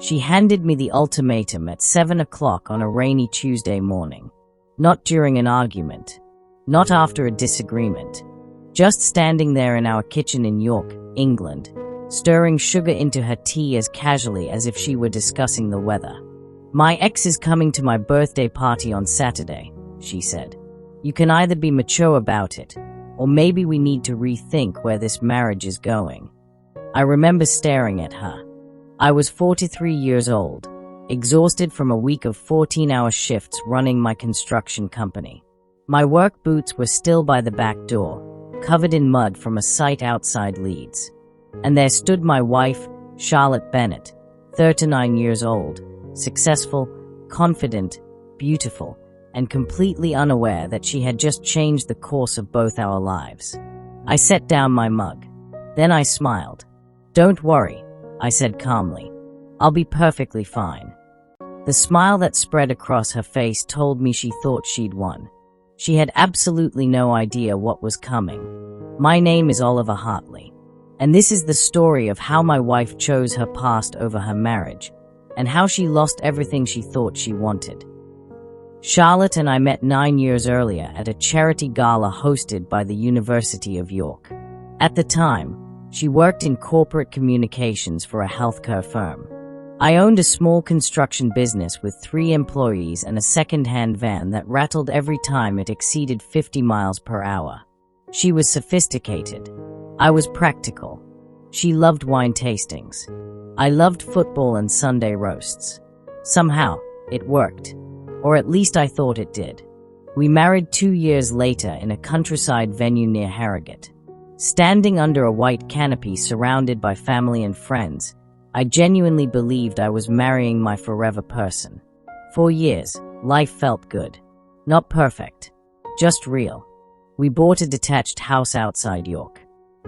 She handed me the ultimatum at 7 o'clock on a rainy Tuesday morning. Not during an argument. Not after a disagreement. Just standing there in our kitchen in York, England, stirring sugar into her tea as casually as if she were discussing the weather. "My ex is coming to my birthday party on Saturday," she said. "You can either be mature about it, or maybe we need to rethink where this marriage is going." I remember staring at her. I was 43 years old, exhausted from a week of 14-hour shifts running my construction company. My work boots were still by the back door, covered in mud from a site outside Leeds. And there stood my wife, Charlotte Bennett, 39 years old, successful, confident, beautiful, and completely unaware that she had just changed the course of both our lives. I set down my mug. Then I smiled. "Don't worry," I said calmly. "I'll be perfectly fine." The smile that spread across her face told me she thought she'd won. She had absolutely no idea what was coming. My name is Oliver Hartley, and this is the story of how my wife chose her past over her marriage, and how she lost everything she thought she wanted. Charlotte and I met 9 years earlier at a charity gala hosted by the University of York. At the time, she worked in corporate communications for a healthcare firm. I owned a small construction business with 3 employees and a second-hand van that rattled every time it exceeded 50 miles per hour. She was sophisticated. I was practical. She loved wine tastings. I loved football and Sunday roasts. Somehow, it worked. Or at least I thought it did. We married 2 years later in a countryside venue near Harrogate. Standing under a white canopy surrounded by family and friends, I genuinely believed I was marrying my forever person. For years, life felt good. Not perfect. Just real. We bought a detached house outside York.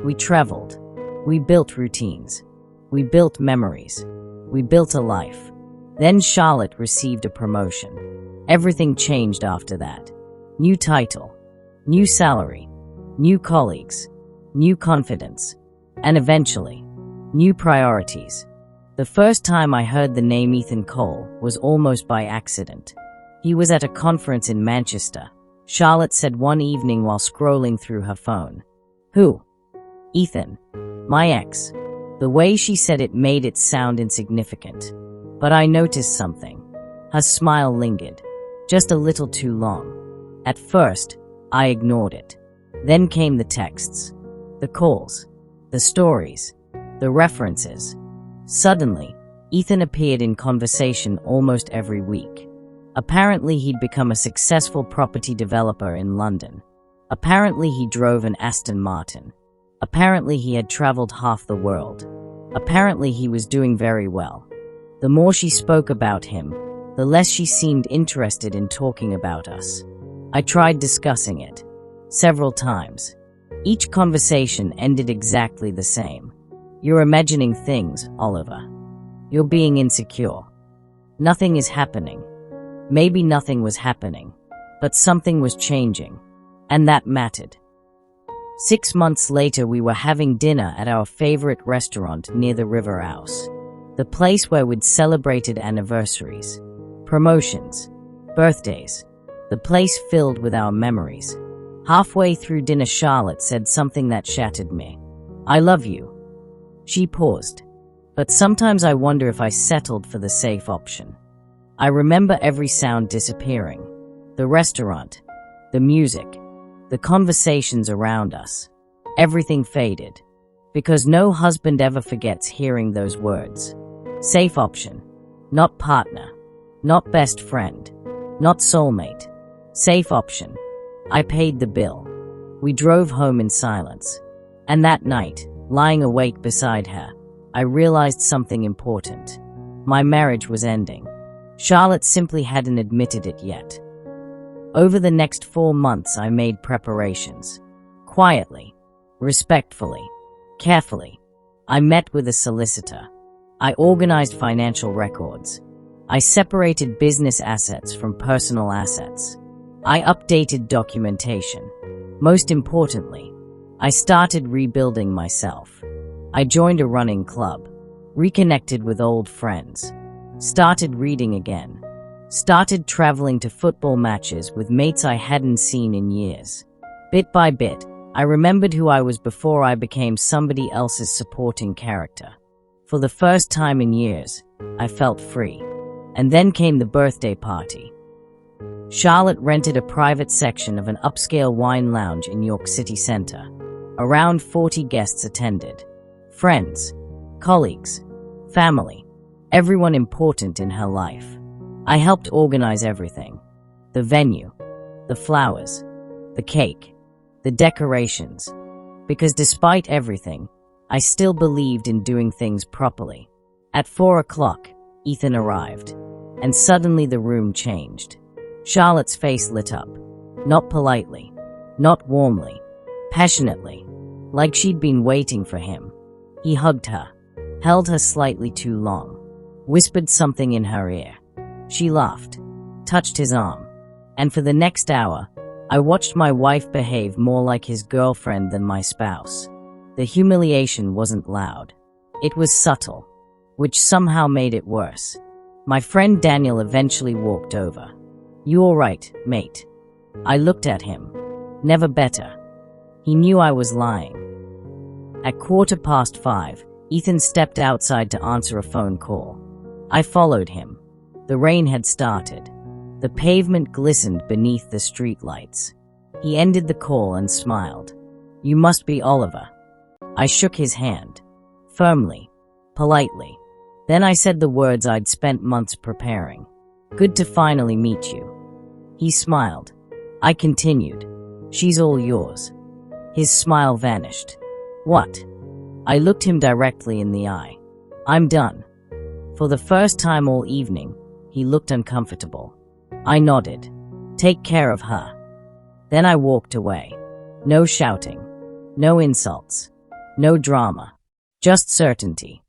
We traveled. We built routines. We built memories. We built a life. Then Charlotte received a promotion. Everything changed after that. New title. New salary. New colleagues. New confidence. And eventually, new priorities. The first time I heard the name Ethan Cole was almost by accident. He was at a conference in Manchester, Charlotte said one evening while scrolling through her phone. "Who?" "Ethan. My ex." The way she said it made it sound insignificant. But I noticed something. Her smile lingered. Just a little too long. At first, I ignored it. Then came the texts. The calls. The stories. The references. Suddenly, Ethan appeared in conversation almost every week. Apparently he'd become a successful property developer in London. Apparently he drove an Aston Martin. Apparently he had traveled half the world. Apparently he was doing very well. The more she spoke about him, the less she seemed interested in talking about us. I tried discussing it. Several times. Each conversation ended exactly the same. "You're imagining things, Oliver. You're being insecure. Nothing is happening." Maybe nothing was happening, but something was changing, and that mattered. 6 months later, we were having dinner at our favorite restaurant near the River House, the place where we'd celebrated anniversaries, promotions, birthdays, the place filled with our memories. Halfway through dinner, Charlotte said something that shattered me. "I love you." She paused. "But sometimes I wonder if I settled for the safe option." I remember every sound disappearing. The restaurant, the music, the conversations around us. Everything faded. Because no husband ever forgets hearing those words. Safe option. Not partner. Not best friend. Not soulmate. Safe option. I paid the bill. We drove home in silence. And that night, lying awake beside her, I realized something important. My marriage was ending. Charlotte simply hadn't admitted it yet. Over the next 4 months, I made preparations. Quietly, respectfully, carefully. I met with a solicitor. I organized financial records. I separated business assets from personal assets. I updated documentation. Most importantly, I started rebuilding myself. I joined a running club, reconnected with old friends, Started reading again. Started traveling to football matches with mates I hadn't seen in years. Bit by bit, I remembered who I was before I became somebody else's supporting character. For the first time in years, I felt free. And then came the birthday party. Charlotte rented a private section of an upscale wine lounge in York City Center. Around 40 guests attended. Friends, colleagues, family, everyone important in her life. I helped organize everything. The venue, the flowers, the cake, the decorations. Because despite everything, I still believed in doing things properly. At 4 o'clock, Ethan arrived, and suddenly the room changed. Charlotte's face lit up. Not politely, not warmly, passionately, like she'd been waiting for him. He hugged her, held her slightly too long, whispered something in her ear. She laughed, touched his arm, and for the next hour, I watched my wife behave more like his girlfriend than my spouse. The humiliation wasn't loud. It was subtle, which somehow made it worse. My friend Daniel eventually walked over. "You all right, mate?" I looked at him. Never better. He knew I was lying. At 5:15, Ethan stepped outside to answer a phone call. I followed him. The rain had started. The pavement glistened beneath the streetlights. He ended the call and smiled. "You must be Oliver." I shook his hand. Firmly, politely. Then I said the words I'd spent months preparing. "Good to finally meet you." He smiled. I continued. "She's all yours." His smile vanished. "What?" I looked him directly in the eye. "I'm done." For the first time all evening, he looked uncomfortable. I nodded. "Take care of her." Then I walked away. No shouting. No insults. No drama. Just certainty.